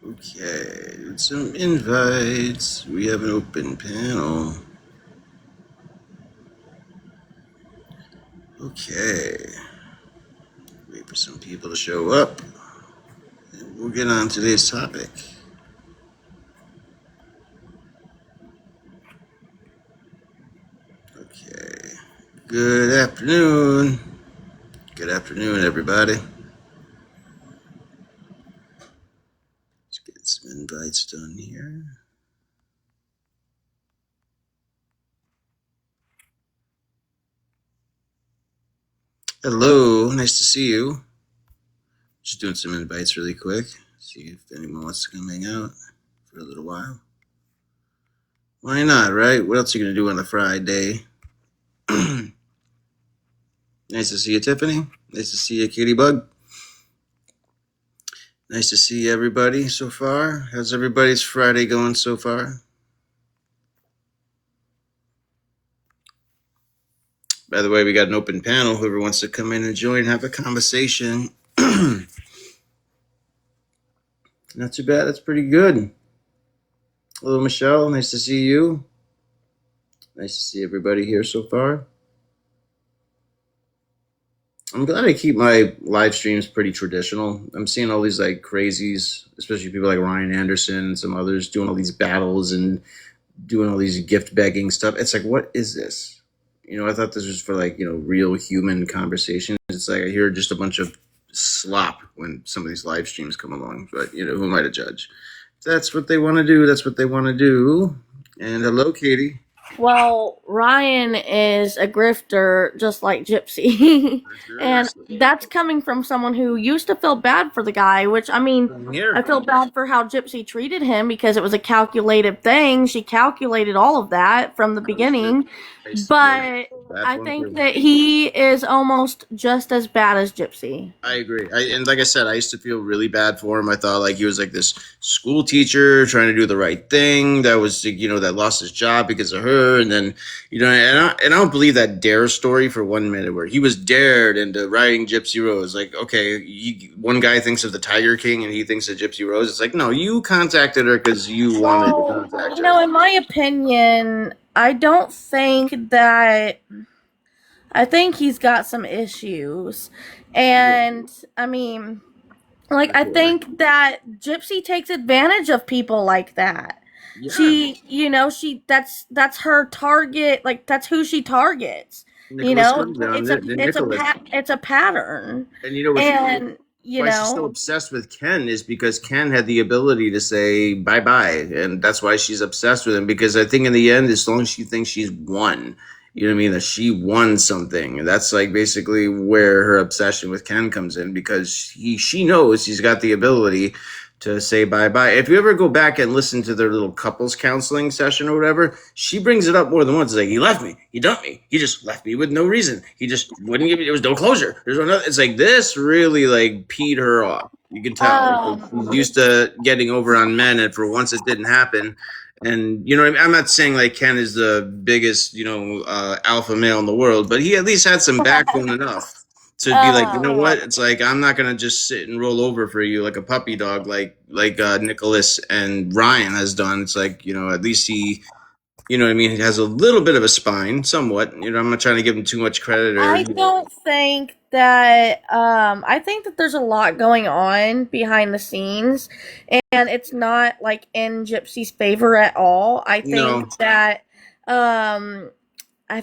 Okay, some invites. We have an open panel. Okay. Wait for some people to show up. And we'll get on today's topic. Okay. Good afternoon. Good afternoon, everybody. Let's get some invites done here. Hello, nice to see you. Just doing some invites really quick. See if anyone wants to come hang out for a little while. Why not, right? What else are you going to do on a Friday? Nice to see you, Tiffany. Nice to see you, Kitty Bug. Nice to see everybody so far. How's everybody's Friday going so far? By the way, we got an open panel. Whoever wants to come in and join, have a conversation. Not too bad. That's pretty good. Hello, Michelle. Nice to see you. Nice to see everybody here so far. I'm glad I keep my live streams pretty traditional. I'm seeing all these like crazies, especially people like Ryan Anderson and some others doing all these battles and doing all these gift begging stuff. It's like, what is this? I thought this was for like, real human conversations. It's like I hear just a bunch of slop when some of these live streams come along, but who am I to judge? If that's what they want to do, that's what they want to do. And hello, Katie. Well, Ryan is a grifter just like Gypsy. And that's coming from someone who used to feel bad for the guy, which, I feel bad for how Gypsy treated him because it was a calculated thing. She calculated all of that from the beginning. But I think that he is almost just as bad as Gypsy. I agree. And like I said, I used to feel really bad for him. I thought like he was like this school teacher trying to do the right thing. That was, that lost his job because of her. And then, and I don't believe that dare story for 1 minute where he was dared into riding Gypsy Rose. Like, okay, one guy thinks of the Tiger King and he thinks of Gypsy Rose. It's like, no, you contacted her because you wanted to contact her. In my opinion, I don't think that. I think he's got some issues. And, I think that Gypsy takes advantage of people like that. Yeah. That's her target, like, that's who she targets. It's a pattern. And why she's so obsessed with Ken is because Ken had the ability to say bye-bye, and that's why she's obsessed with him, because I think in the end, as long as she thinks she's won, that she won something, and that's like basically where her obsession with Ken comes in, because she knows he's got the ability to say bye-bye. If you ever go back and listen to their little couples counseling session or whatever, she brings it up more than once. It's like, he left me. He dumped me. He just left me with no reason. He just wouldn't give me, there was no closure. There's no, it's like, this really like peed her off. You can tell. She's used to getting over on men, and for once it didn't happen. And, I'm not saying like Ken is the biggest, alpha male in the world, but he at least had some backbone enough to be like, you know what? It's like, I'm not gonna just sit and roll over for you like a puppy dog, like Nicholas and Ryan has done. It's like, at least he, he has a little bit of a spine, somewhat. I'm not trying to give him too much credit. I don't think that. I think that there's a lot going on behind the scenes, and it's not like in Gypsy's favor at all. I think that. I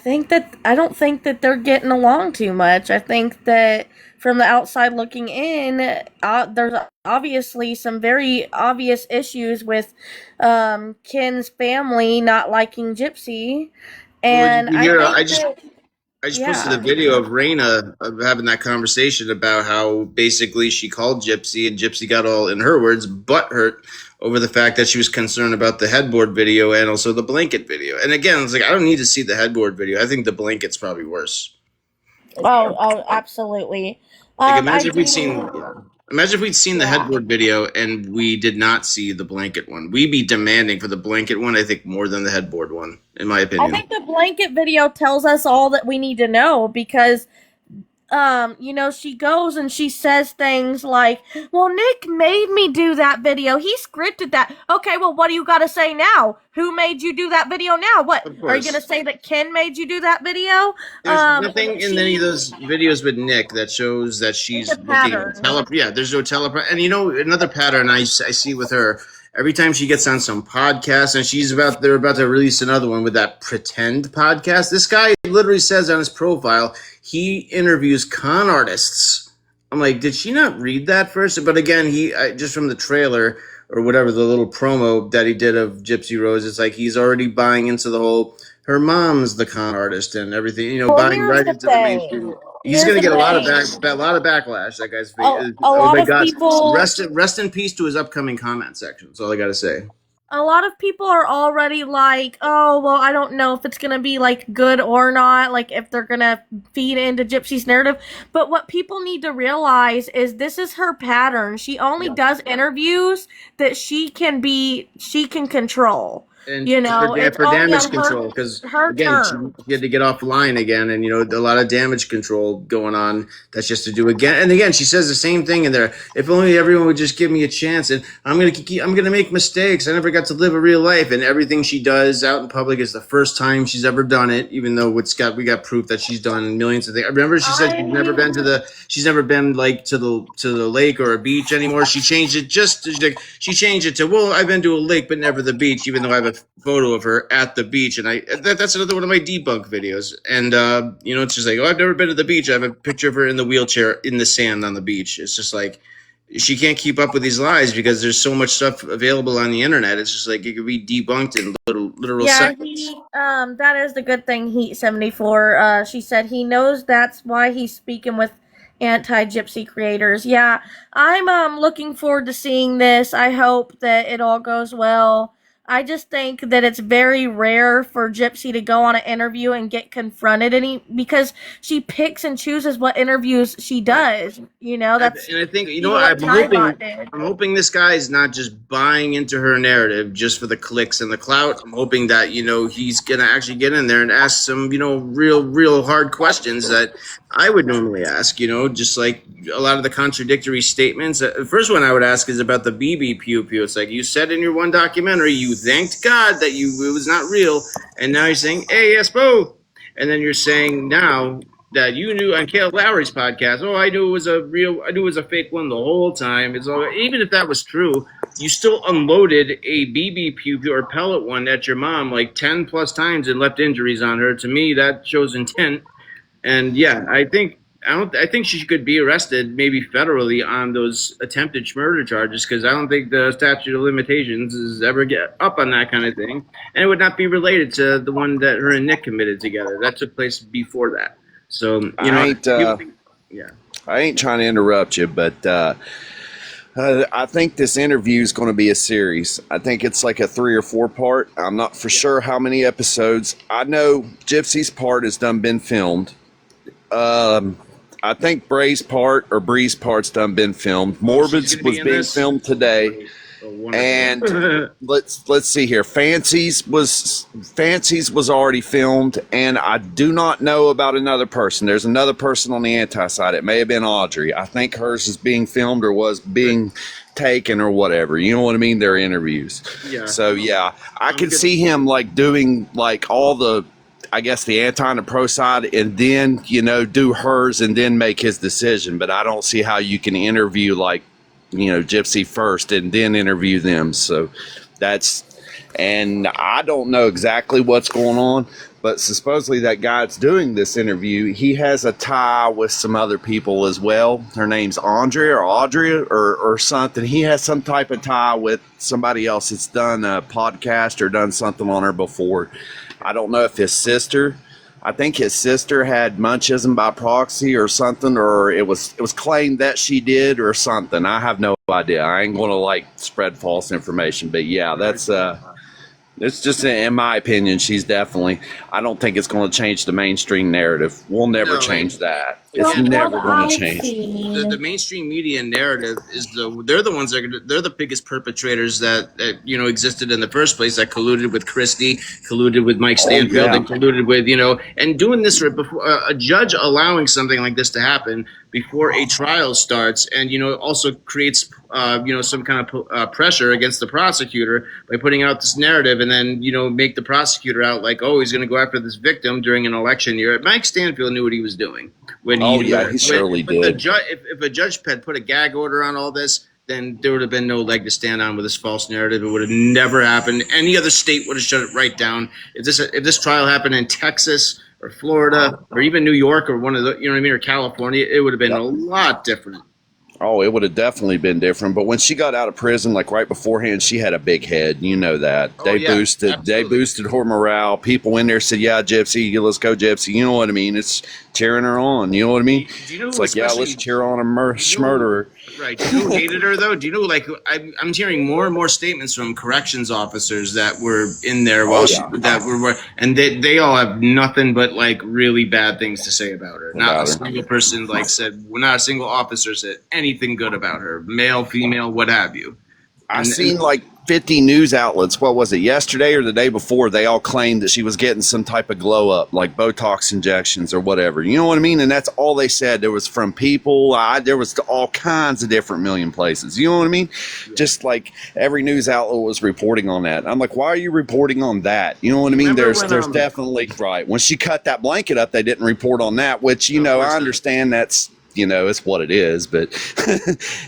don't think that they're getting along too much. I think that from the outside looking in, there's obviously some very obvious issues with Ken's family not liking Gypsy, and I just posted a video of Raina having that conversation about how basically she called Gypsy, and Gypsy got all, in her words, butthurt over the fact that she was concerned about the headboard video and also the blanket video. And again, it's like, I don't need to see the headboard video. I think the blanket's probably worse. Oh, absolutely. Like, imagine if we'd seen the headboard video and we did not see the blanket one. We'd be demanding for the blanket one, I think, more than the headboard one, in my opinion. I think the blanket video tells us all that we need to know, because she goes and she says things like, well, Nick made me do that video. He scripted that. Okay, well, what do you got to say now? Who made you do that video now? What? Of Are you going to course. say that Ken made you do that video? There's nothing in any of She, those videos with Nick that shows that it's she's a looking pattern. yeah, there's no teleport. And another pattern I see with her every time she gets on some podcast and they're about to release another one with that pretend podcast. This guy literally says on his profile he interviews con artists. I'm like, did she not read that first? But again, just from the trailer or whatever, the little promo that he did of Gypsy Rose, it's like he's already buying into the whole her mom's the con artist and everything, Well, buying here's right the into the mainstream. thing. He's Here's going to the get thing. a lot of backlash. That guy's A oh lot my of god, people rest in peace to his upcoming comment section. That's all I got to say. a lot of people are already like, oh, well, I don't know if it's going to be like good or not, like if they're going to feed into Gypsy's narrative. But what people need to realize is this is her pattern. She only does interviews that she can control. And It's for only damage on control, because her again term. she had to get off the line again, and a lot of damage control going on. That's just to do again and again. She says the same thing in there. If only everyone would just give me a chance, and I'm gonna make mistakes. I never got to live a real life, and everything she does out in public is the first time she's ever done it. Even though we got proof that she's done millions of things. Remember, she said she's never been like to the lake or a beach anymore. She changed it she changed it to, well, I've been to a lake but never the beach, even though I have a photo of her at the beach. And that's another one of my debunk videos. And it's just like, oh, I've never been to the beach. I have a picture of her in the wheelchair in the sand on the beach. It's just like she can't keep up with these lies because there's so much stuff available on the internet. It's just like it could be debunked in literal Yeah, seconds. that is the good thing, Heat 74. She said he knows that's why he's speaking with anti-gypsy creators. Yeah, I'm looking forward to seeing this. I hope that it all goes well. I just think that it's very rare for Gypsy to go on an interview and get confronted because she picks and chooses what interviews she does. That's And I think even what Tybot did. I'm hoping this guy is not just buying into her narrative just for the clicks and the clout. I'm hoping that he's gonna actually get in there and ask some real hard questions that I would normally ask. Just like a lot of the contradictory statements. The first one I would ask is about the BB pew pew. It's like, you said in your one documentary you thanked God that it was not real, and now you're saying, hey, yes, both. And then you're saying now that you knew on Caleb Lowry's podcast, oh, I knew it was a fake one the whole time. It's all, even if that was true, you still unloaded a BB pew or pellet one at your mom like 10 plus times and left injuries on her. To me, that shows intent. And yeah, I think she could be arrested, maybe federally, on those attempted murder charges, because I don't think the statute of limitations is ever get up on that kind of thing, and it would not be related to the one that her and Nick committed together. That took place before that. So yeah. I ain't trying to interrupt you, but I think this interview is going to be a series. I think it's like a 3 or 4 part. I'm not for sure how many episodes. I know Gypsy's part has done been filmed. I think Bree's part's done been filmed. Morbid's was being filmed today. And let's see here. Fancy's was already filmed, and I do not know about another person. There's another person on the anti side. It may have been Audrey. I think hers is being filmed or was being taken or whatever. You know what I mean? Their interviews. Yeah. So yeah, I could see him like doing like all the, I guess, the anti and the pro side, and then do hers and then make his decision. But I don't see how you can interview like Gypsy first and then interview them. So and I don't know exactly what's going on, but supposedly that guy that's doing this interview, he has a tie with some other people as well. Her name's Andrea or Audrey or something. He has some type of tie with somebody else that's done a podcast or done something on her before. I don't know if I think his sister had Munchism by proxy or something, or it was claimed that she did or something. I have no idea. I ain't going to like spread false information, but yeah, that's it's just in my opinion. She's definitely. I don't think it's going to change the mainstream narrative. We'll never change that. It's From what never going to I've change. The seen, mainstream media narrative is they're the ones they're the biggest perpetrators that existed in the first place, that colluded with Christie, colluded with Mike Oh Stanfield, yeah, and colluded with and doing this before a judge allowing something like this to happen before a trial starts, and also creates some kind of pressure against the prosecutor by putting out this narrative, and then make the prosecutor out like, oh, he's going to go after this victim during an election year. Mike Stanfield knew what he was doing when oh yeah, he surely but the did. judge, if a judge had put a gag order on all this, then there would have been no leg to stand on with this false narrative. It would have never happened. Any other state would have shut it right down. If this trial happened in Texas or Florida or even New York or one of the or California, it would have been Yep. a lot different. Oh, it would have definitely been different. But when she got out of prison, like right beforehand, she had a big head. You know that. Oh, They yeah, boosted her morale. People in there said, "Yeah, Gypsy, let's go, Gypsy." You know what I mean? It's cheering her on. You know what I mean? Do you know It's like, yeah, let's cheer on a murderer. Right. Do you know who hated her though? Do you know I'm hearing more and more statements from corrections officers that were in there while and they all have nothing but like really bad things to say about her. Not a single person not a single officer said anything good about her, male, female, what have you. I seen like 50 news outlets. What was it, yesterday or the day before? They all claimed that she was getting some type of glow up, like Botox injections or whatever. You know what I mean? And that's all they said. There was from people. There was all kinds of different million places. You know what I mean? Yeah. Just like every news outlet was reporting on that. I'm like, why are you reporting on that? You know what I mean? There's definitely right. When she cut that blanket up, they didn't report on that. Which I understand that's. It's what it is, but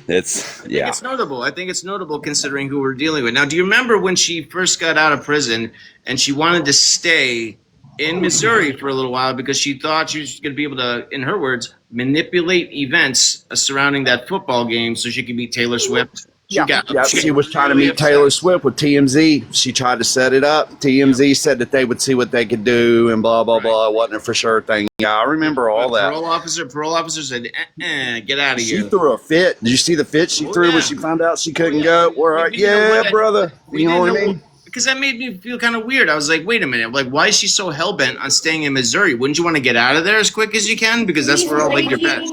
it's notable. I think it's notable considering who we're dealing with. Now, do you remember when she first got out of prison and she wanted to stay in Missouri for a little while because she thought she was going to be able to, in her words, manipulate events surrounding that football game so she could beat Taylor Swift? She was trying to meet Taylor Swift with TMZ. She tried to set it up. TMZ said that they would see what they could do and blah, blah, blah. It wasn't a for sure thing. Yeah, I remember all that. Parole officer said, get out of here. She threw a fit. Did you see the fit she threw when she found out she couldn't go? We're like, brother. You know what I mean? Because that made me feel kind of weird. I was like, wait a minute. Like, why is she so hell-bent on staying in Missouri? Wouldn't you want to get out of there as quick as you can? Because that's where all your best.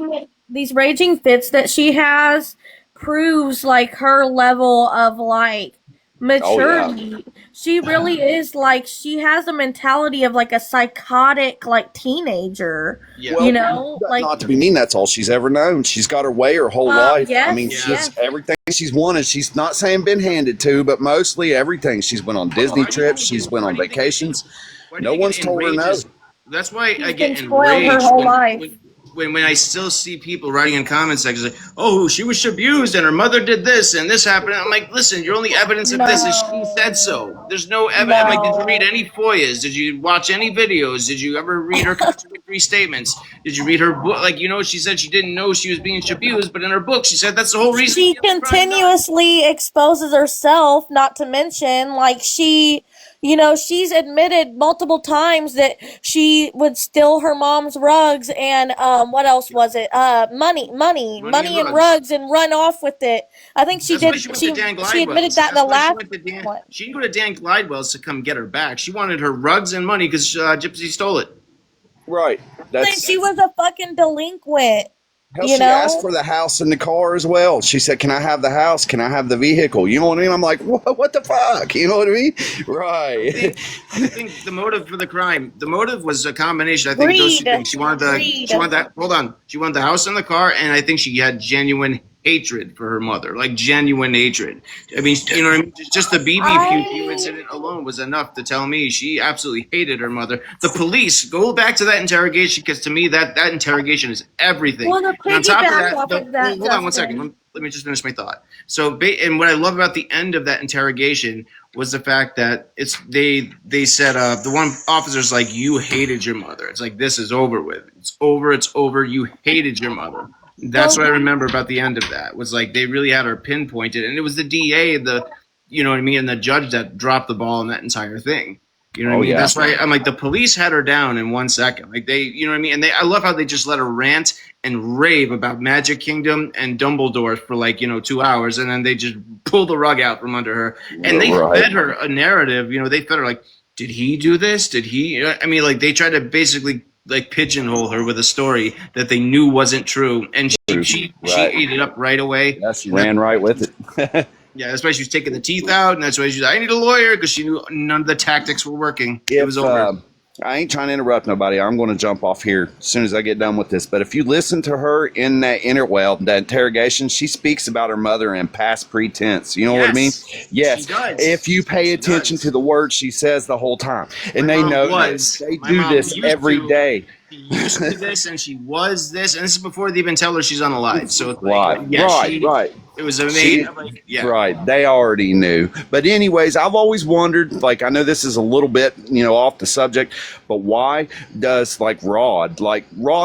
These raging fits that she has proves like her level of like maturity. Oh, yeah. She really is like, she has a mentality of like a psychotic like teenager. Yeah. Well, like, not to be mean, that's all she's ever known. She's got her way her whole life. Yes, I mean, she's everything she's wanted. She's not saying been handed to, but mostly everything. She's went on Disney trips. She's went on vacations. No one's told her no. That's why I get enraged her whole life. When I still see people writing in comment sections like, oh, she was abused and her mother did this and this happened. I'm like, listen, your only evidence of this is she said so. There's no evidence. I'm like, did you read any FOIAs? Did you watch any videos? Did you ever read her contradictory statements? Did you read her book? Like, she said she didn't know she was being abused, but in her book, she said that's the whole reason. She continuously exposes herself, not to mention, like, she's admitted multiple times that she would steal her mom's rugs and what else was it? Money and rugs and run off with it. I think she did. She admitted that in the last one. She didn't go to Dan Glidewell's to come get her back. She wanted her rugs and money because Gypsy stole it. Right. She was a fucking delinquent. Hell, she asked for the house and the car as well. She said, can I have the house? Can I have the vehicle? You know what I mean? I'm like, what the fuck? You know what I mean? Right. I think the motive for the crime, the motive was a combination. I think those two things. She wanted the house and the car, and I think she had genuine hatred for her mother, like genuine hatred. I mean, you know what I mean? Just the BB incident alone was enough to tell me she absolutely hated her mother. The police, go back to that interrogation, because to me that interrogation is everything. Well, on top of that, hold on one second. Let me just finish my thought. So, and what I love about the end of that interrogation was the fact that they said the one officer's like, you hated your mother. It's like, this is over with. It's over. You hated your mother. That's what I remember about the end of that, was like they really had her pinpointed, and it was the DA, and the judge that dropped the ball in that entire thing. You know what I mean? Yeah. That's why I'm like, the police had her down in 1 second. Like you know what I mean? And I love how they just let her rant and rave about Magic Kingdom and Dumbledore for 2 hours, and then they just pull the rug out from under her, and they fed her a narrative. They fed her like, did he do this? Did he? I mean, like they tried to basically like pigeonhole her with a story that they knew wasn't true, and she ate it up right away. Yeah, she ran right with it. Yeah, that's why she was taking the teeth out, and that's why she's. I need a lawyer because she knew none of the tactics were working. It was over. I ain't trying to interrupt nobody. I'm going to jump off here as soon as I get done with this. But if you listen to her in that that interrogation, she speaks about her mother in past pretense. You know what I mean? Yes. If you pay attention to the words she says the whole time, and they know they do this every day. She used to this, and she was this, and this is before they even tell her she's unalive. So it's right. It was amazing. Right. They already knew. But anyways, I've always wondered, like, I know this is a little bit, off the subject, but why does Rod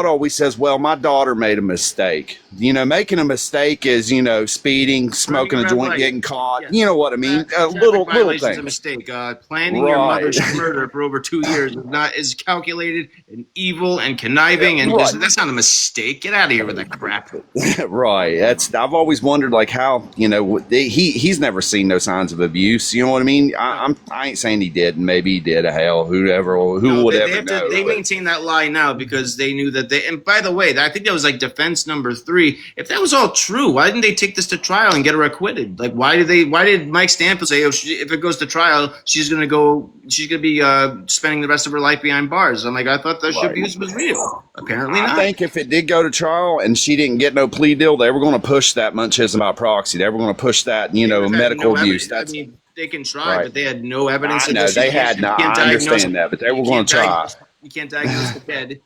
always says, well, my daughter made a mistake. Making a mistake is, speeding, smoking a joint, getting caught. Yeah. You know what I mean? Little thing. A mistake. Planning your mother's murder for over 2 years is calculated and evil and conniving, and that's not a mistake. Get out of here with that crap. Right. I've always wondered, how he's never seen no signs of abuse. You know what I mean? I ain't saying he did, and maybe he did. Hell, who would ever know? They maintain that lie now because they knew that they. And by the way, I think that was defense number 3. If that was all true, why didn't they take this to trial and get her acquitted? Why did Mike Stanfield say, if it goes to trial, she's gonna be spending the rest of her life behind bars? I'm like, I thought the abuse was real. Apparently not. I think if it did go to trial and she didn't get no plea deal, they were going to push that Munchism by proxy. They were going to push that, medical abuse. I mean, they can try, but they had no evidence. I know they had not. I understand that, but they were going to try. You can't diagnose the dead.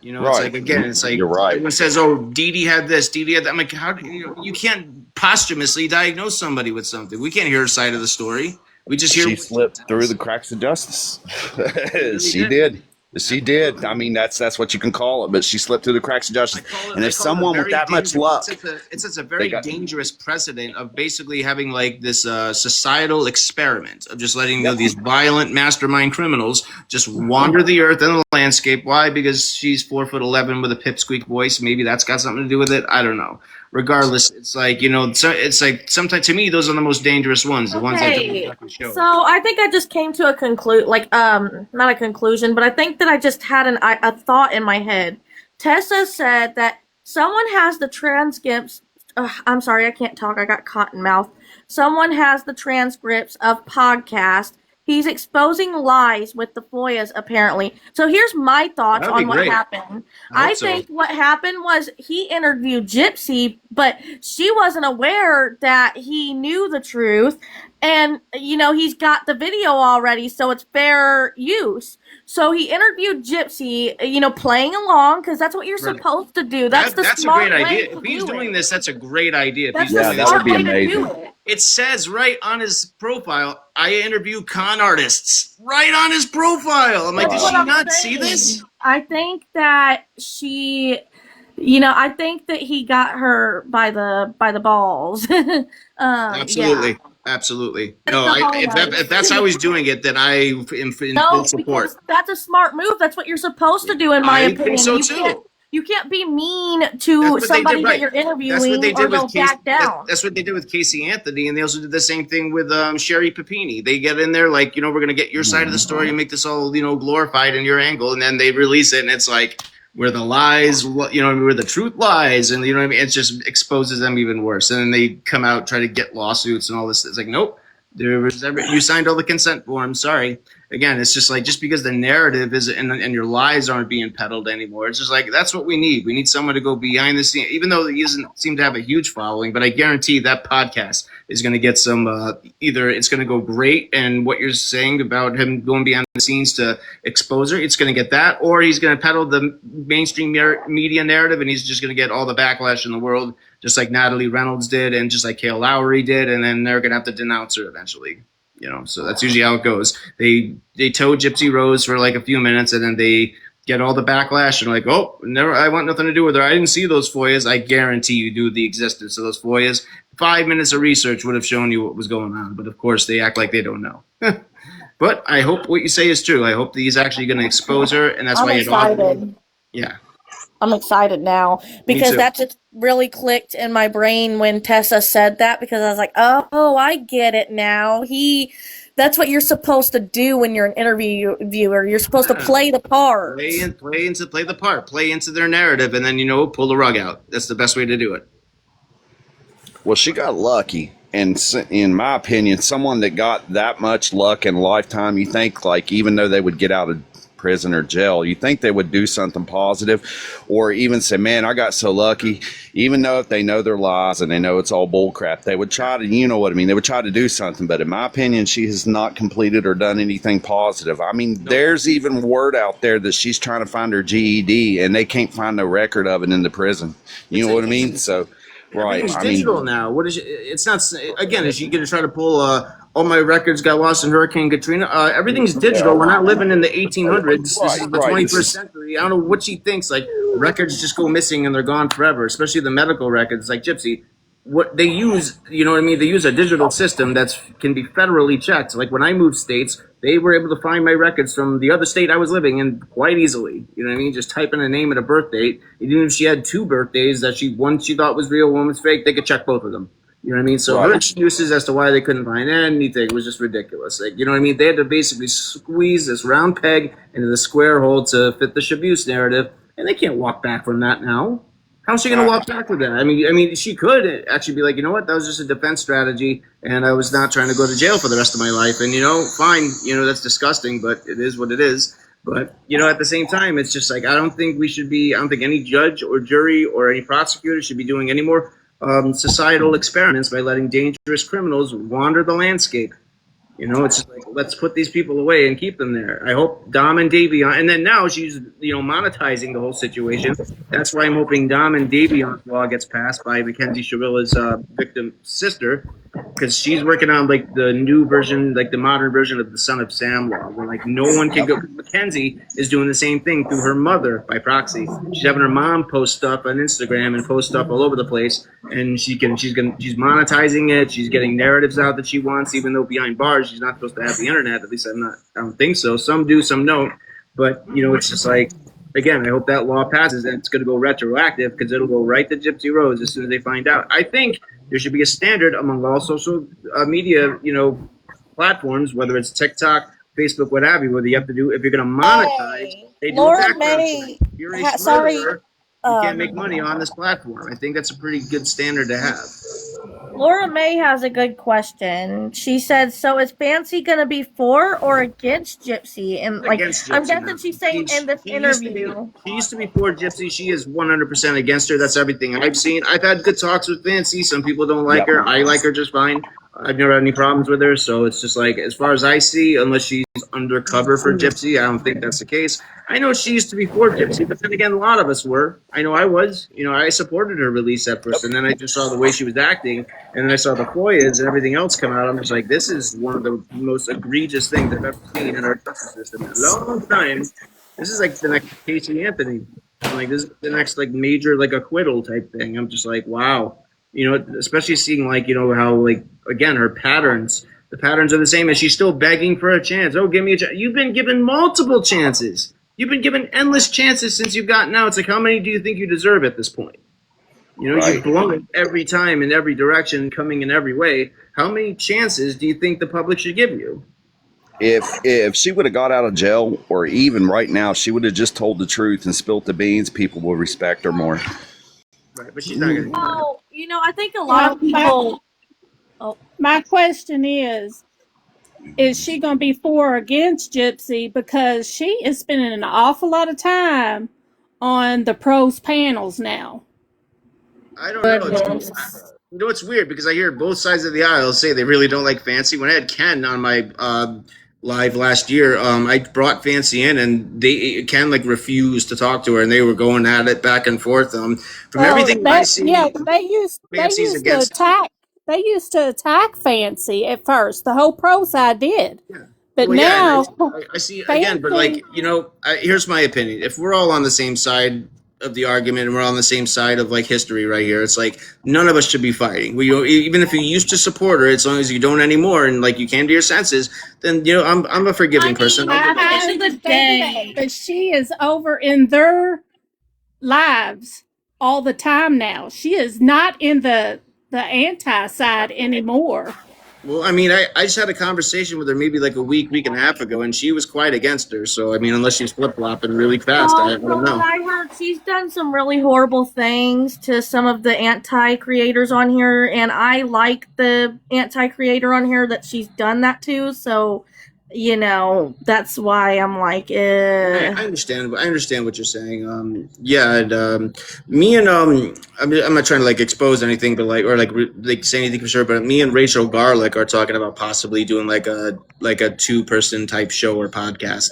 It's like you're right. Everyone says, "Oh, Dee Dee had this, Dee Dee had that." I'm like, how do you can't posthumously diagnose somebody with something? We can't hear her side of the story. We just hear she slipped through the cracks of justice. She did. She did. I mean, that's what you can call it. But she slipped through the cracks of justice. And if someone with that much luck, it's a very dangerous precedent of basically having this societal experiment of just letting these violent mastermind criminals just wander the earth and the landscape. Why? Because she's 4'11" with a pipsqueak voice. Maybe that's got something to do with it. I don't know. Regardless, it's it's like sometimes to me those are the most dangerous ones. The ones that show. So I think I just came to a not a conclusion, but I think that I just had a thought in my head. Tessa said that someone has the transcripts. I'm sorry, I can't talk. I got cotton mouth. Someone has the transcripts of podcast. He's exposing lies with the FOIAs, apparently. So here's my thoughts on what happened. I think what happened was he interviewed Gypsy, but she wasn't aware that he knew the truth. And, he's got the video already, so it's fair use. So he interviewed Gypsy, playing along, because that's what you're supposed to do. That's a great idea. If he's doing this, that's a great idea. That would be amazing. It says right on his profile, I interview con artists. Right on his profile. I'm like, did she not see this? I think that I think that he got her by the balls. Absolutely. Yeah. Absolutely. No, if that's how he's doing it, then I am in full support. Because that's a smart move. That's what you're supposed to do, in my opinion. I think so too. You can't be mean to somebody that you're interviewing or they'll back down. That's what they did with Casey Anthony, and they also did the same thing with Sherry Papini. They get in there we're going to get your side of the story and make this all, glorified in your angle, and then they release it, and it's like where the lies, where the truth lies, and it just exposes them even worse. And then they come out, try to get lawsuits and all this. It's like, nope, you signed all the consent forms. Sorry. Again, it's just just because the narrative is and your lies aren't being peddled anymore. It's just that's what we need. We need someone to go behind the scenes, even though he doesn't seem to have a huge following. But I guarantee that podcast is going to get some. Either it's going to go great, and what you're saying about him going behind the scenes to expose her, it's going to get that, or he's going to peddle the mainstream media narrative, and he's just going to get all the backlash in the world, just like Natalie Reynolds did, and just like Kale Lowry did, and then they're going to have to denounce her eventually. So that's usually how it goes. They tow Gypsy Rose for a few minutes, and then they get all the backlash and oh, never. I want nothing to do with her. I didn't see those FOIAs. I guarantee you do the existence of those FOIAs. 5 minutes of research would have shown you what was going on. But of course, they act like they don't know. But I hope what you say is true. I hope that he's actually going to expose her, and that's why I'm excited. Yeah. I'm excited now because that just really clicked in my brain when Tessa said that, because I was like, oh, I get it now. He That's what you're supposed to do when you're an interviewer. You're supposed to play the part. Play the part, play into their narrative, and then pull the rug out. That's the best way to do it. Well, she got lucky. And in my opinion, someone that got that much luck in a lifetime, you think, like, even though they would get out of prison or jail, you think they would do something positive, or even say, man, I got so lucky. Even though if they know their lies and they know it's all bull crap, they would try to, you know what I mean? They would try to do something. But in my opinion, she has not completed or done anything positive. I mean, there's even word out there that she's trying to find her GED and they can't find no record of it in the prison. You know what I mean? So, right. Everything's digital now. What is it's not, again, is she going to try to pull all my records got lost in Hurricane Katrina? Everything's digital. We're not living in the 1800s. This is the 21st century. I don't know what she thinks. Like, records just go missing and they're gone forever, especially the medical records. Like Gypsy, what they use, you know what I mean? They use a digital system that can be federally checked. Like when I moved states, they were able to find my records from the other state I was living in quite easily. You know what I mean? Just type in a name and a birth date. Even if she had two birthdays that one she thought was real, one was fake, they could check both of them. You know what I mean? So her excuses as to why they couldn't find anything was just ridiculous. Like, you know what I mean? They had to basically squeeze this round peg into the square hole to fit the Shabuse narrative, and they can't walk back from that now. How's she going to walk back with that? I mean, she could actually be like, you know what? That was just a defense strategy, and I was not trying to go to jail for the rest of my life. And fine, that's disgusting, but it is what it is. But at the same time, it's just like I don't think any judge or jury or any prosecutor should be doing any more societal experiments by letting dangerous criminals wander the landscape. It's just like, let's put these people away and keep them there. I hope Dom and Davion, and then now she's, monetizing the whole situation. That's why I'm hoping Dom and Davion's law gets passed by Mackenzie Shawilla's victim sister, because she's working on like the new version, like the modern version of the Son of Sam law, where like no one can go. Mackenzie is doing the same thing through her mother by proxy. She's having her mom post stuff on Instagram and post stuff all over the place, and she's monetizing it. She's getting narratives out that she wants, even though behind bars she's not supposed to have the internet. At least I don't think so. Some do, some don't. But it's just like, again, I hope that law passes and it's going to go retroactive, because it'll go right to Gypsy Rose as soon as they find out. I think there should be a standard among all social media, platforms, whether it's TikTok, Facebook, what have you, whether you have to do, if you're going to monetize, they do Laura a background check. If you're a murderer, you can't make money on this platform. I think that's a pretty good standard to have. Laura May has a good question. She said, so is Fancy going to be for or against Gypsy? And like, Gypsy, I'm guessing she's saying in this interview. She used to be for Gypsy. She is 100% against her. That's everything I've seen. I've had good talks with Fancy. Some people don't like her. I like her just fine. I've never had any problems with her. So it's just like, as far as I see, unless she's undercover for Gypsy, I don't think that's the case. I know she used to be for Gypsy, but then again, a lot of us were. I know I was. I supported her release at first, and then I just saw the way she was acting, and then I saw the FOIAs and everything else come out. I'm just like, this is one of the most egregious things I've ever seen in our justice system in a long time. This is like the next Casey Anthony. Like, this is the next like major like acquittal type thing. I'm just like, wow. Especially seeing like, how like, again, her patterns. The patterns are the same, and she's still begging for a chance. Oh, give me a chance. You've been given multiple chances. You've been given endless chances since you've gotten out. It's like, how many do you think you deserve at this point? You've blown it every time in every direction, coming in every way. How many chances do you think the public should give you? If she would have got out of jail, or even right now, she would have just told the truth and spilt the beans, people will respect her more. Right, but she's not going to. Well, I think a lot of people. My question is she going to be for or against Gypsy? Because she is spending an awful lot of time on the pros panels now. I don't know. It's weird, because I hear both sides of the aisle say they really don't like Fancy. When I had Ken on my live last year, I brought Fancy in, and Ken like refused to talk to her, and they were going at it back and forth. From everything I see, they used to attack. They used to attack Fancy at first. The whole pro side did. Yeah. But now I see again. But like, here's my opinion. If we're all on the same side of the argument and we're on the same side of like history right here, it's like none of us should be fighting. Even if you used to support her, as long as you don't anymore, and like you came to your senses, then I'm a forgiving person. But she is over in their lives all the time now. She is not in the anti side anymore. Well, I mean, I just had a conversation with her maybe like a week and a half ago, and she was quite against her. So, I mean, unless she's flip flopping really fast, I From don't what know. I heard, she's done some really horrible things to some of the anti creators on here, and I like the anti creator on here that she's done that to. So, that's why I'm like, I understand. I understand what you're saying. Yeah, and me and I'm not trying to like expose anything, but like say anything for sure. But me and Rachel Garlick are talking about possibly doing like a 2-person type show or podcast.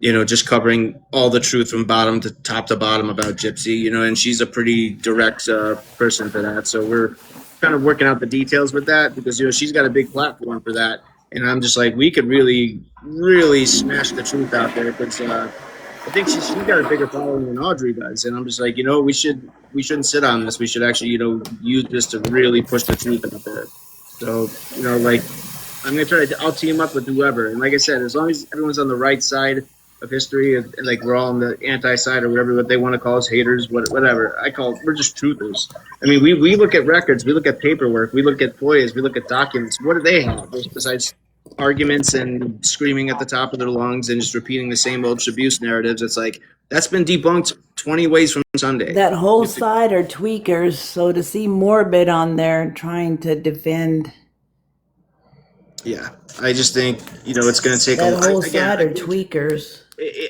Just covering all the truth from bottom to top to bottom about Gypsy. And she's a pretty direct person for that. So we're kind of working out the details with that because she's got a big platform for that. And I'm just like, we could really, really smash the truth out there because I think she's got a bigger following than Audrey does. And I'm just like, we shouldn't sit on this. We should actually, use this to really push the truth out there. So, like, I'm gonna I'll team up with whoever. And like I said, as long as everyone's on the right side of history, and like we're all on the anti side or whatever what they want to call us, haters, whatever. We're just truthers. I mean, we look at records, we look at paperwork, we look at FOIAs, we look at documents. What do they have besides arguments and screaming at the top of their lungs and just repeating the same old abuse narratives? It's like that's been debunked 20 ways from Sunday. That whole side are tweakers, so to see Morbid on there trying to defend. Yeah, I just think it's going to take that whole side are tweakers.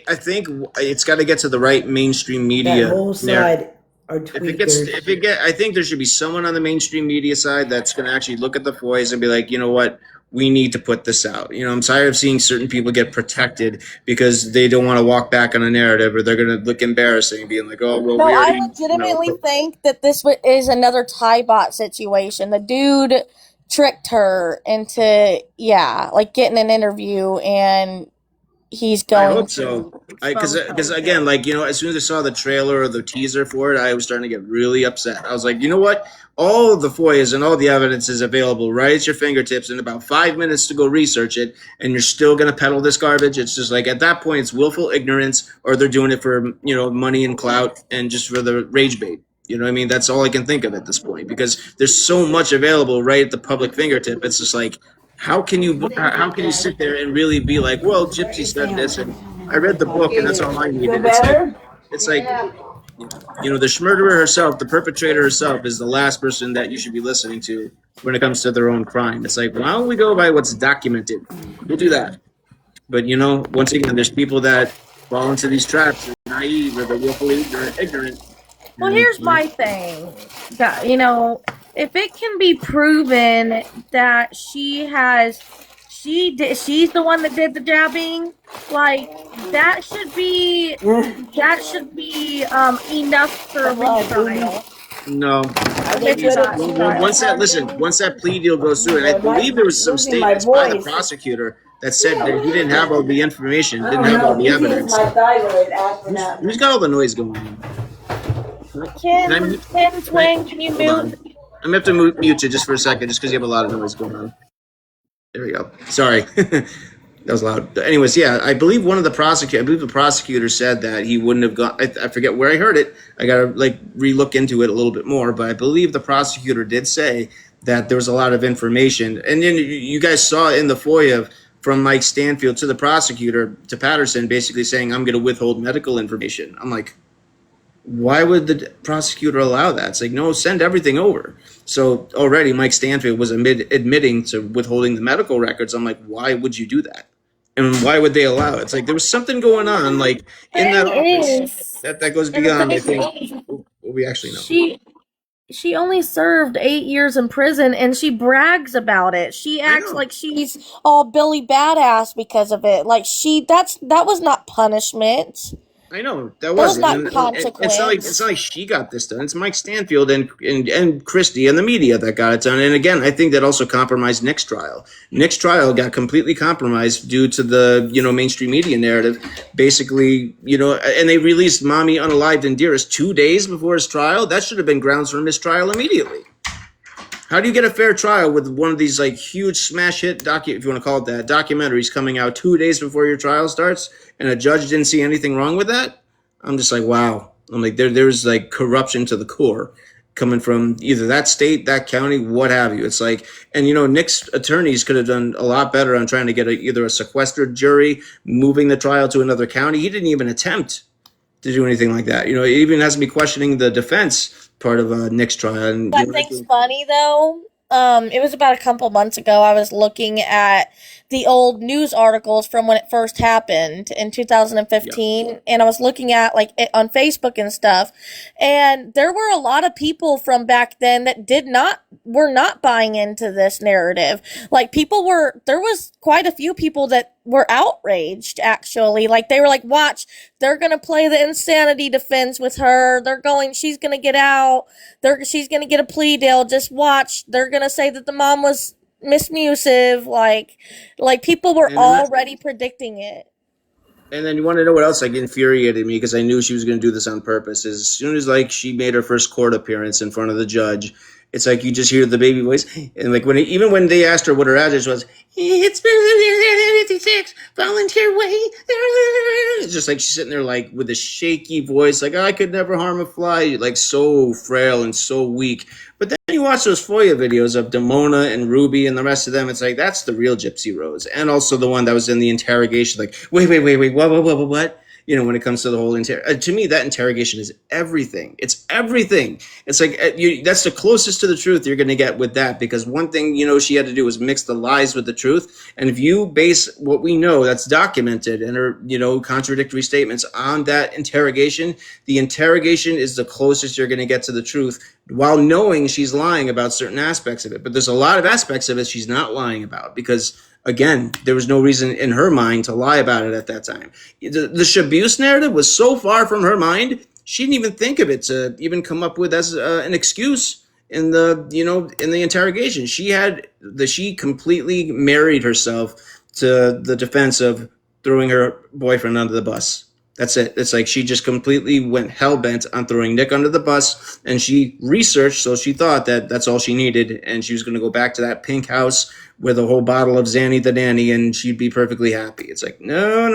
I think it's got to get to the right mainstream media. That whole side are tweakers. I think there should be someone on the mainstream media side that's going to actually look at the FOIAs and be like, you know what, we need to put this out. I'm tired of seeing certain people get protected because they don't want to walk back on a narrative or they're going to look embarrassing, being like, oh, well, no, I legitimately think that this is another tie bot situation. The dude tricked her into getting an interview, and he's going. I hope so. Because again, as soon as I saw the trailer or the teaser for it, I was starting to get really upset. I was like, you know what? All of the FOIAs and all the evidence is available right at your fingertips in about 5 minutes to go research it, and you're still going to peddle this garbage. It's just like at that point, it's willful ignorance, or they're doing it for money and clout and just for the rage bait. You know what I mean? That's all I can think of at this point because there's so much available right at the public fingertip. It's just like, how can you sit there and really be like, well, Gypsy said this, and I read the book, and that's all I needed. It's like the schmurderer herself, the perpetrator herself, is the last person that you should be listening to when it comes to their own crime. It's like, why don't we go by what's documented? We'll do that. But once again, there's people that fall into these traps, they're naive or they're willfully ignorant. Well, here's my thing. If it can be proven that she's the one that did the jabbing, like that should be enough for a retrial. No. Once that plea deal goes through, and I believe there was some statements by the prosecutor that said that he didn't have all the information, didn't have all the evidence. Who's got all the noise going on? Twing, can you mute? I'm gonna have to mute you just for a second, just because you have a lot of noise going on. There we go. Sorry, that was loud. But anyways, yeah, I believe the prosecutor said that he wouldn't have gone. I forget where I heard it. I gotta re-look into it a little bit more. But I believe the prosecutor did say that there was a lot of information, and then you guys saw in the FOIA from Mike Stanfield to the prosecutor to Patterson, basically saying, "I'm going to withhold medical information." I'm like, why would the prosecutor allow that? It's like, no, send everything over. So already Mike Stanfield was admitting to withholding the medical records. I'm like, why would you do that? And why would they allow it? It's like there was something going on in that office that goes beyond, I think, what we actually know. She only served 8 years in prison, and she brags about it. She acts like she's all Billy Badass because of it. Like that was not punishment. I know that wasn't not consequence. It's not like she got this done. It's Mike Stanfield and Christie and the media that got it done. And again, I think that also compromised Nick's trial. Nick's trial got completely compromised due to the mainstream media narrative. Basically, and they released "Mommy Unalived and Dearest" 2 days before his trial. That should have been grounds for mistrial immediately. How do you get a fair trial with one of these huge smash hit if you want to call it that, documentaries coming out 2 days before your trial starts, and a judge didn't see anything wrong with that? I'm just like, wow. I'm like, there's corruption to the core, coming from either that state, that county, what have you. It's like, and Nick's attorneys could have done a lot better on trying to get either a sequestered jury, moving the trial to another county. He didn't even attempt to do anything like that. It even has to be questioning the defense part of Nick's trial. And I think's funny though. It was about a couple months ago. I was looking at the old news articles from when it first happened in 2015, and I was looking at like it on Facebook and stuff, and there were a lot of people from back then that were not buying into this narrative. Like there was quite a few people that were outraged actually. Like they were like, watch, they're gonna play the insanity defense with her. She's gonna get out. She's gonna get a plea deal. Just watch. They're gonna say that the mom was mismusive. Like people were already predicting it. And then you want to know what else like infuriated me, because I knew she was going to do this on purpose. Is as soon as like she made her first court appearance in front of the judge, it's like you just hear the baby voice, and like even when they asked her what her address was, it's 56 Volunteer Way. It's just like she's sitting there like with a shaky voice, like I could never harm a fly, like so frail and so weak. But then you watch those FOIA videos of Damona and Ruby and the rest of them. It's like that's the real Gypsy Rose, and also the one that was in the interrogation. Like wait, what? When it comes to the whole to me, that interrogation is everything. It's everything. It's like that's the closest to the truth you're going to get with that, because one thing, she had to do was mix the lies with the truth. And if you base what we know that's documented and her, contradictory statements on that interrogation, the interrogation is the closest you're going to get to the truth, while knowing she's lying about certain aspects of it. But there's a lot of aspects of it she's not lying about, because again, there was no reason in her mind to lie about it at that time. The Shabuse narrative was so far from her mind, she didn't even think of it to even come up with as an excuse in the interrogation. She completely married herself to the defense of throwing her boyfriend under the bus. That's it. It's like she just completely went hell-bent on throwing Nick under the bus, and she researched, so she thought that that's all she needed, and she was going to go back to that pink house with a whole bottle of Zanny the Danny, and she'd be perfectly happy. It's like, no.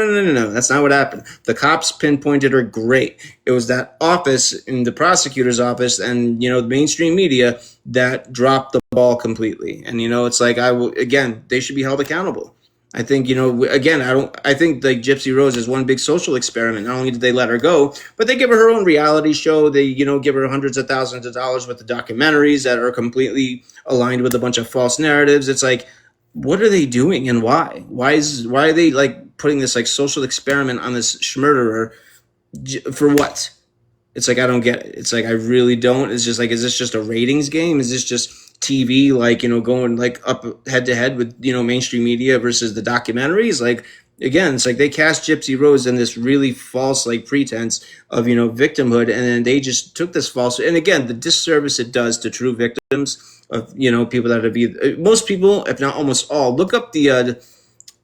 That's not what happened. The cops pinpointed her great. It was that office in the prosecutor's office and, the mainstream media that dropped the ball completely. And, it's like, they should be held accountable. I think, I think the Gypsy Rose is one big social experiment. Not only did they let her go, but they give her her own reality show. They, give her hundreds of thousands of dollars worth of documentaries that are completely aligned with a bunch of false narratives. It's like, what are they doing and why? Why are they like putting this like social experiment on this schmurderer for what? It's like, I don't get it. It's like, I really don't. It's just like, is this just a ratings game? Is this just TV, like, going like up head to head with, mainstream media versus the documentaries? Like, again, it's like they cast Gypsy Rose in this really false, like, pretense of, victimhood. And then they just took this false, and again, the disservice it does to true victims of, people that have most people, if not almost all, look up the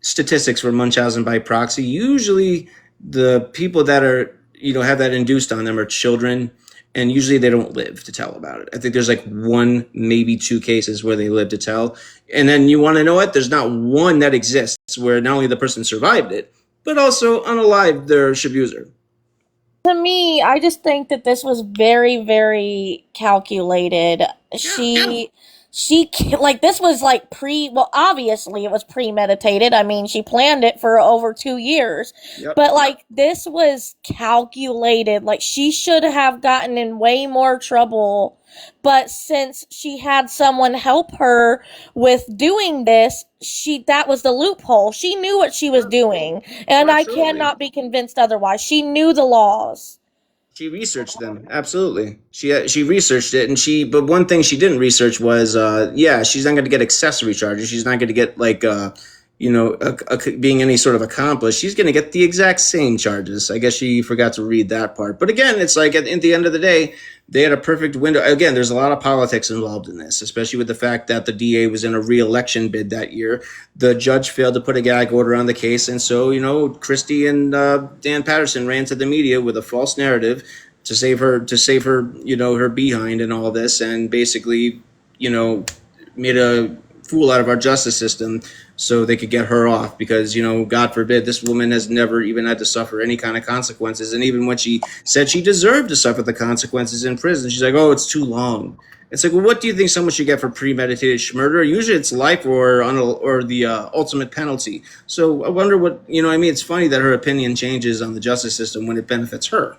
statistics for Munchausen by proxy. Usually the people that are, have that induced on them are children, and usually they don't live to tell about it. I think there's like one, maybe two cases where they live to tell. And then you want to know what? There's not one that exists where not only the person survived it, but also unalived their abuser. To me, I just think that this was very, very calculated. She like this was like obviously it was premeditated. I mean, she planned it for over 2 years. Yep. But like this was calculated. Like she should have gotten in way more trouble. But since she had someone help her with doing this, that was the loophole. She knew what she was doing, and absolutely. I cannot be convinced otherwise. She knew the laws. She researched them. Absolutely. She researched it, but one thing she didn't research was, she's not going to get accessory charges. She's not going to get like, being any sort of accomplice. She's going to get the exact same charges. I guess she forgot to read that part. But again, it's like at the end of the day, they had a perfect window. Again, there's a lot of politics involved in this, especially with the fact that the DA was in a re-election bid that year. The judge failed to put a gag order on the case. And so, Christie and Dan Patterson ran to the media with a false narrative to save her, her behind and all this. And basically, made a fool out of our justice system so they could get her off because, God forbid, this woman has never even had to suffer any kind of consequences. And even when she said she deserved to suffer the consequences in prison, she's like, oh, it's too long. It's like, well, what do you think someone should get for premeditated murder? Usually it's life or the ultimate penalty. So I wonder what, it's funny that her opinion changes on the justice system when it benefits her.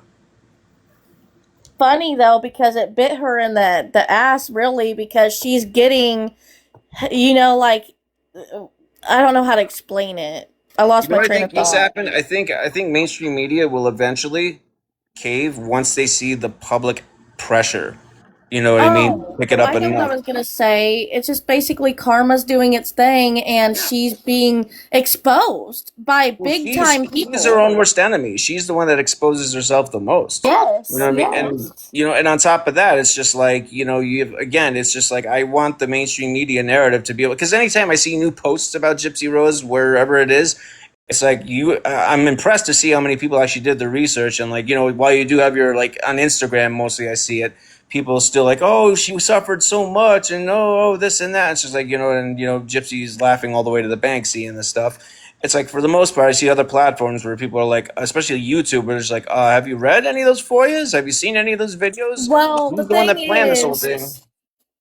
Funny though, because it bit her in the ass, really, because she's getting, like, I don't know how to explain it. I lost my I train think of what's thought. happened? I think mainstream media will eventually cave once they see the public pressure. You know what I mean? Oh, Pick it up I know what I enough. was gonna say. It's just basically karma's doing its thing, and she's being exposed by Well, big she's time she's her people. own worst enemy. She's the one that exposes herself the most. You know Yes, what I mean? And yes. and on top of that, it's just like it's just like I want the mainstream media narrative to be able because anytime I see new posts about Gypsy Rose wherever it is, it's like I'm impressed to see how many people actually did the research and like while you do have your like on Instagram mostly I see it people still like oh she suffered so much and oh this and that it's just like and Gypsy's laughing all the way to the bank seeing this stuff. It's like for the most part I see other platforms where people are like especially YouTube where it's like have you read any of those FOIAs, have you seen any of those videos, Well, the who's the one thing that planned this whole thing?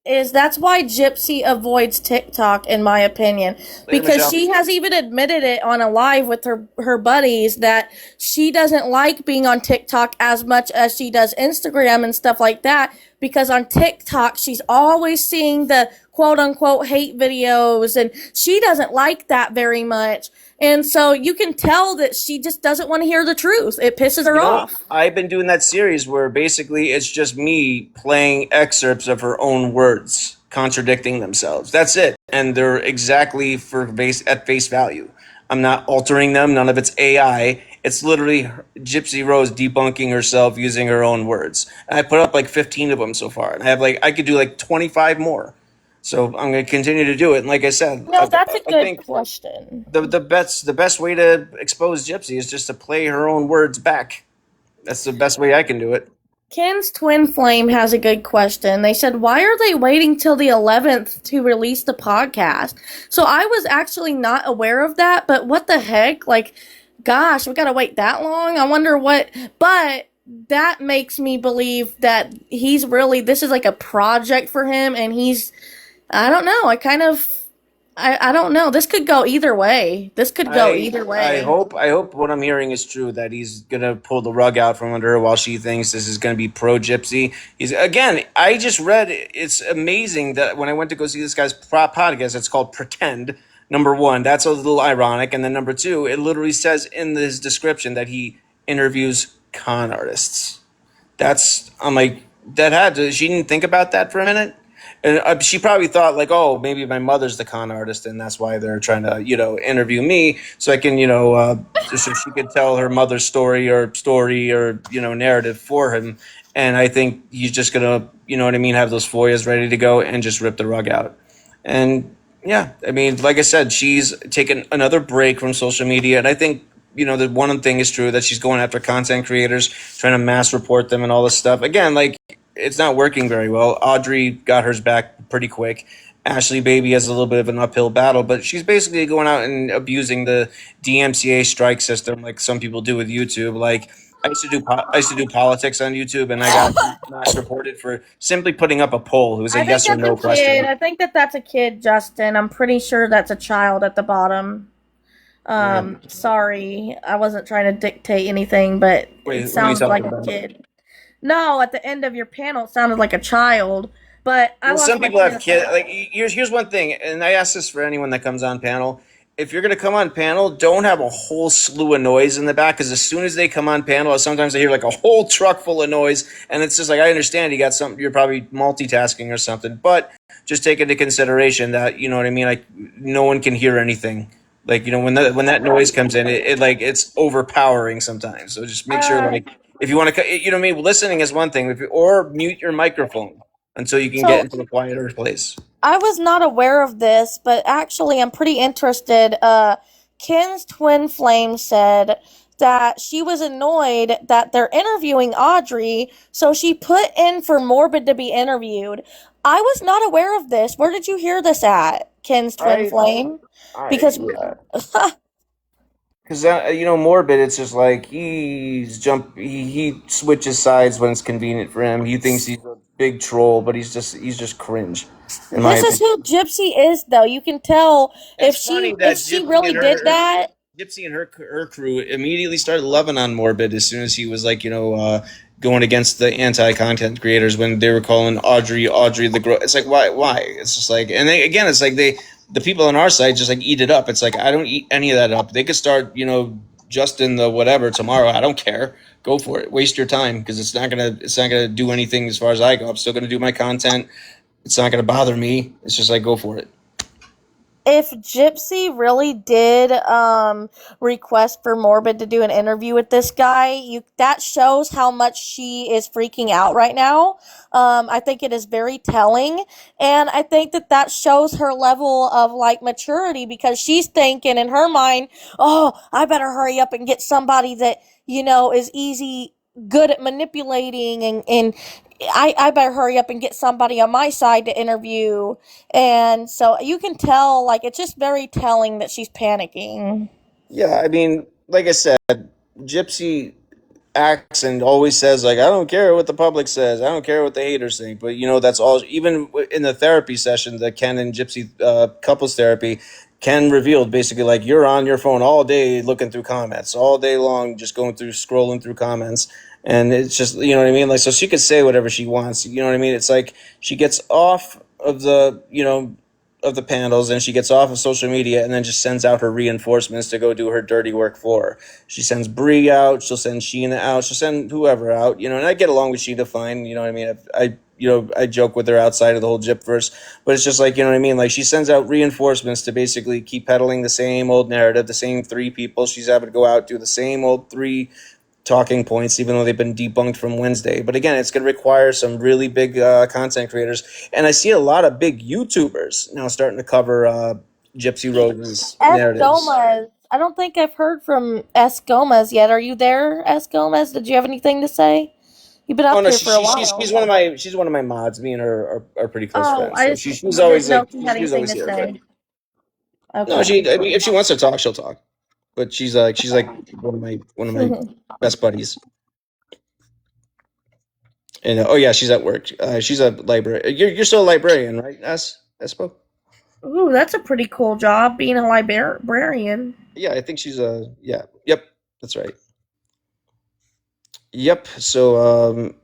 is that's why Gypsy avoids TikTok, in my opinion, Later, because Michelle. she has even admitted it on a live with her buddies that she doesn't like being on TikTok as much as she does Instagram and stuff like that. Because on TikTok, she's always seeing the quote unquote hate videos, and she doesn't like that very much. And so you can tell that she just doesn't want to hear the truth. It pisses her off. I've been doing that series where basically it's just me playing excerpts of her own words contradicting themselves. That's it. And they're exactly at face value. I'm not altering them. None of it's AI. It's literally Gypsy Rose debunking herself using her own words. And I put up like 15 of them so far. And I could do like 25 more. So I'm going to continue to do it. And like I said, No, that's a I good think question. the best way to expose Gypsy is just to play her own words back. That's the best way I can do it. Ken's Twin Flame has a good question. They said, why are they waiting till the 11th to release the podcast? So I was actually not aware of that, but what the heck? Like, gosh, we gotta wait that long? I wonder what. But that makes me believe that this is like a project for him, and I don't know. I don't know. This could go either way. I hope what I'm hearing is true that he's gonna pull the rug out from under her while she thinks this is gonna be pro Gypsy. I just read it's amazing that when I went to go see this guy's podcast, it's called Pretend. Number one, that's a little ironic, and then number two, it literally says in his description that he interviews con artists. I'm like she didn't think about that for a minute. And she probably thought like, oh, maybe my mother's the con artist, and that's why they're trying to, interview me so I can, so she could tell her mother's story or narrative for him. And I think he's just gonna, what I mean, have those FOIAs ready to go and just rip the rug out. And yeah, I mean, like I said, she's taken another break from social media, and I think the one thing is true that she's going after content creators, trying to mass report them and all this stuff. Again, like it's not working very well. Audrey got hers back pretty quick. Ashley Baby has a little bit of an uphill battle, but she's basically going out and abusing the DMCA strike system, like some people do with YouTube. Like I used to do politics on YouTube, and I got mass reported for simply putting up a poll. It was a I think yes or that's a no kid. question. I think that's a kid, Justin. I'm pretty sure that's a child at the bottom. Yeah. Sorry, I wasn't trying to dictate anything, but it Wait, what are you sounds like talking a about? kid. No, at the end of your panel, it sounded like a child, but I Well, lost some my people train have of kids. thought. Like, here's one thing, and I ask this for anyone that comes on panel. If you're gonna come on panel, don't have a whole slew of noise in the back, because as soon as they come on panel, sometimes I hear like a whole truck full of noise, and it's just like I understand you got something, you're probably multitasking or something, but just take into consideration that you know what I mean. Like, no one can hear anything. Like when that noise comes in, it like it's overpowering sometimes. So just make sure Uh, like if you want to, what I mean. Listening is one thing, or mute your microphone until you can get so into a quieter place. I was not aware of this, but actually, I'm pretty interested. Ken's Twin Flame said that she was annoyed that they're interviewing Audrey, so she put in for Morbid to be interviewed. I was not aware of this. Where did you hear this at, Ken's twin flame? Because Because Morbid, it's just like he switches sides when it's convenient for him. He thinks he's a big troll, but he's just cringe, in my this is opinion. who Gypsy is, though. You can tell if It's funny that she really did that. Gypsy and her crew immediately started loving on Morbid as soon as he was like going against the anti-content creators when they were calling Audrey the girl. It's like why? It's just like, and they, again, it's like the people on our side just like eat it up. It's like, I don't eat any of that up. They could start Justyn the whatever tomorrow. I don't care. Go for it. Waste your time because it's not gonna do anything as far as I go. I'm still gonna do my content. It's not gonna bother me. It's just like, go for it. If Gypsy really did request for Morbid to do an interview with this guy, that shows how much she is freaking out right now. I think it is very telling, and I think that shows her level of like maturity because she's thinking in her mind, "Oh, I better hurry up and get somebody that is good at manipulating, and I better hurry up and get somebody on my side to interview." And so you can tell, like, it's just very telling that she's panicking. Yeah, I mean, like I said, Gypsy acts and always says like, I don't care what the public says, I don't care what the haters think. But that's all. Even in the therapy session, the Ken and Gypsy couples therapy, Ken revealed basically like, you're on your phone all day looking through comments all day long, just going through scrolling through comments. And it's just, you know what I mean, like, so she could say whatever she wants, you know what I mean. It's like she gets off of the panels and she gets off of social media and then just sends out her reinforcements to go do her dirty work for her. She sends Bree out, she'll send Sheena out, she'll send whoever out, and I get along with Sheena fine, you know what I mean? I joke with her outside of the whole Jip verse, but it's just like, you know what I mean? Like, she sends out reinforcements to basically keep peddling the same old narrative, the same three people. She's having to go out, do the same old three talking points, even though they've been debunked from Wednesday. But again, it's going to require some really big content creators. And I see a lot of big YouTubers now starting to cover Gypsy Rose's S. narratives. Gomez. I don't think I've heard from S. Gomez yet. Are you there, S. Gomez? Did you have anything to say? You've been up here for a while. She's one of my mods. Me and her are pretty close friends. I So just she's always didn't know like, if you had she's anything always to here. say. No, Okay. I mean, if she wants to talk, she'll talk. But she's like one of my best buddies. And oh yeah, she's at work. She's a librarian. You're still a librarian, right? Espo? Ooh, that's a pretty cool job, being a librarian. Yeah, I think she's a yeah. Yep, that's right. Yep. So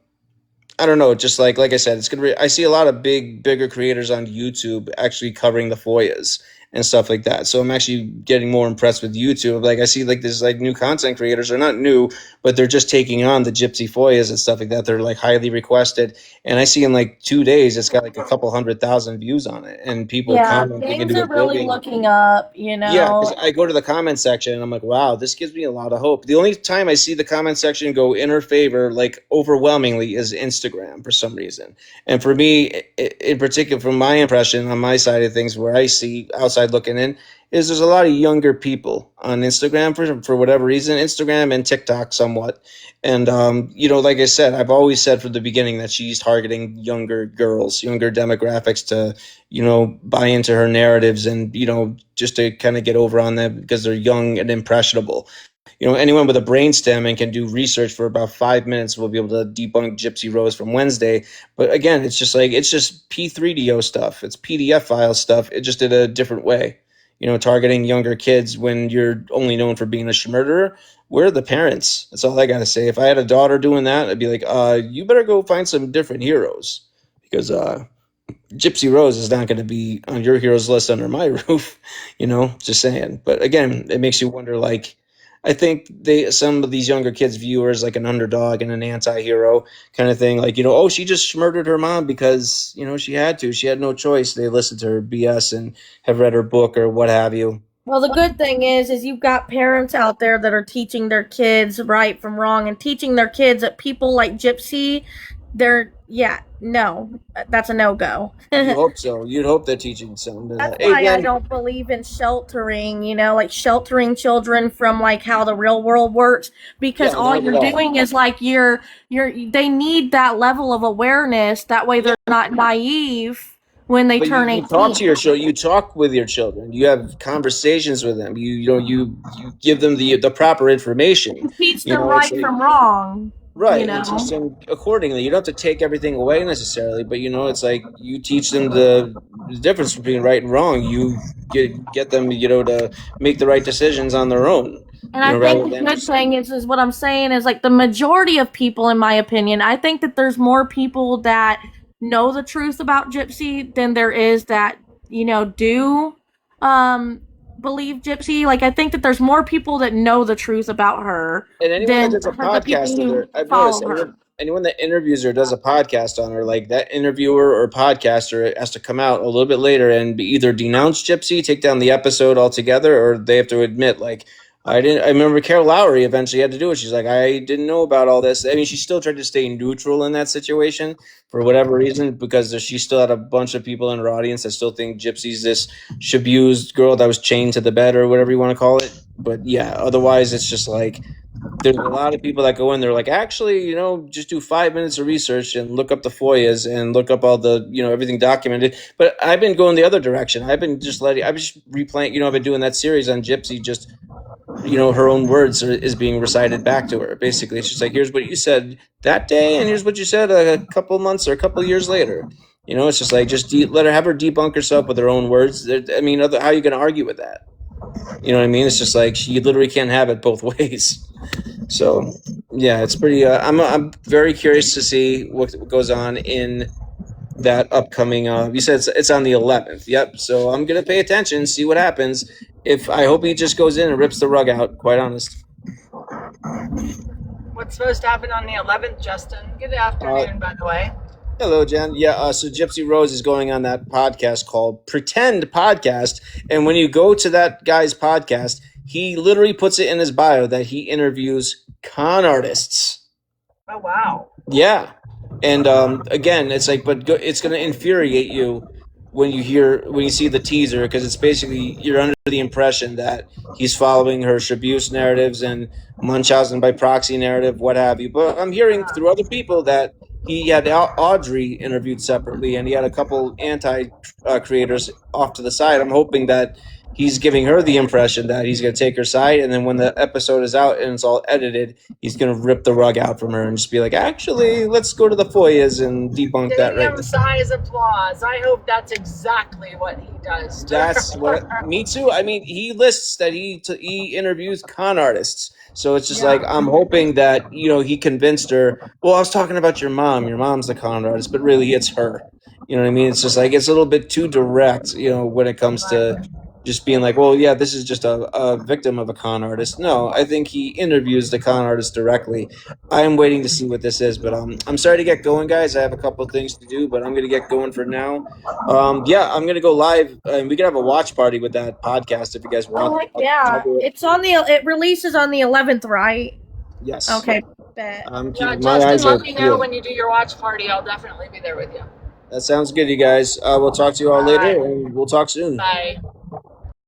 I don't know. Just like I said, it's gonna be. I see a lot of bigger creators on YouTube actually covering the FOIAs and stuff like that. So I'm actually getting more impressed with YouTube. Like, I see like this like new content creators. They're not new, but they're just taking on the Gypsy FOIAs and stuff like that. They're like highly requested, and I see in like 2 days it's got like a couple 100,000 views on it, and people commenting and Things are doing really building. looking up. Yeah, because I go to the comment section and I'm like, wow, this gives me a lot of hope. The only time I see the comment section go in her favor, like overwhelmingly, is Instagram for some reason. And for me, in particular, from my impression on my side of things, where I see outside looking in, is there's a lot of younger people on Instagram for whatever reason, Instagram and TikTok somewhat. And like I said, I've always said from the beginning that she's targeting younger girls, younger demographics to buy into her narratives and, just to kind of get over on them because they're young and impressionable. Anyone with a brainstem and can do research for about 5 minutes will be able to debunk Gypsy Rose from Wednesday. But again, it's just P3DO stuff. It's PDF file stuff. It just did a different way. Targeting younger kids when you're only known for being a schmurderer. We're the parents. That's all I got to say. If I had a daughter doing that, I'd be like, you better go find some different heroes because Gypsy Rose is not going to be on your heroes list under my roof, just saying. But again, it makes you wonder, like, I think some of these younger kids view her as like an underdog and an anti-hero kind of thing. Like, oh, she just murdered her mom because, she had to. She had no choice. They listened to her BS and have read her book or what have you. Well, the good thing is you've got parents out there that are teaching their kids right from wrong and teaching their kids that people like Gypsy, No, that's a no-go. You hope so. You'd hope they're teaching something to That's that. Hey, why I Jen. don't believe in sheltering, like sheltering children from like how the real world works, because Yeah, all not you're at all. doing is like they need that level of awareness. That way they're not naive when they But turn you talk 18. to your children. You talk with your children. You have conversations with them. You give them the proper information. Teach You them know, it's right like from wrong, right, and teach them accordingly. You don't have to take everything away necessarily, but it's like you teach them the difference between right and wrong. You get them, to make the right decisions on their own. And I think Rather the than good just thing is what I'm saying is like the majority of people, in my opinion, I think that there's more people that know the truth about Gypsy than there is that, do um believe Gypsy. Like I think that there's more people that know the truth about her and anyone that than does a the people podcast with her, who I've noticed follow her. anyone that interviews her does a podcast on her, like that interviewer or podcaster has to come out a little bit later and either denounce Gypsy, take down the episode altogether, or they have to admit, like, I didn't. I remember Carol Lowry eventually had to do it. She's like, I didn't know about all this. I mean, she still tried to stay neutral in that situation for whatever reason, because she still had a bunch of people in her audience that still think Gypsy's this abused girl that was chained to the bed or whatever you want to call it. But yeah, otherwise it's just like there's a lot of people that go in there like, actually, just do 5 minutes of research and look up the FOIAs and look up all the, everything documented. But I've been going the other direction. I've been just replaying, I've been doing that series on Gypsy, just, her own words is being recited back to her. Basically, it's just like, here's what you said that day, and here's what you said a couple months or a couple years later. It's just like, let her have her debunk herself with her own words. I mean, how are you going to argue with that? You know what I mean? It's just like you literally can't have it both ways. So yeah, it's pretty. I'm very curious to see what goes on in that upcoming. You said it's on the 11th. Yep. So I'm gonna pay attention, see what happens. I hope he just goes in and rips the rug out. Quite honest. What's supposed to happen on the 11th, Justyn? Good afternoon, by the way. Hello, Jen. Yeah, so Gypsy Rose is going on that podcast called Pretend Podcast. And when you go to that guy's podcast, he literally puts it in his bio that he interviews con artists. Oh, wow. Yeah. And again, it's like, but it's going to infuriate you when you see the teaser, because it's basically you're under the impression that he's following her abuse narratives and Munchausen by proxy narrative, what have you. But I'm hearing through other people that he had Audrey interviewed separately, and he had a couple creators off to the side. I'm hoping that he's giving her the impression that he's going to take her side, and then when the episode is out and it's all edited, he's going to rip the rug out from her and just be like, actually, let's go to the FOIAs and debunk that right now. Sighs applause. I hope that's exactly what he does. That's what. Me too. I mean, he lists that he interviews con artists. So it's just like, I'm hoping that, he convinced her, well, I was talking about your mom. Your mom's the con artist, but really it's her. You know what I mean? It's just like, it's a little bit too direct, when it comes to just being like, well, yeah, this is just a victim of a con artist. No, I think he interviews the con artist directly. I'm waiting to see what this is, but I'm sorry to get going, guys. I have a couple of things to do, but I'm going to get going for now. Yeah, I'm going to go live, and we can have a watch party with that podcast if you guys want. Yeah, it releases on the 11th, right? Yes. Okay. Bet. Justyn, let me know when you do your watch party. I'll definitely be there with you. That sounds good, you guys. We'll talk to you all later, and we'll talk soon. Bye.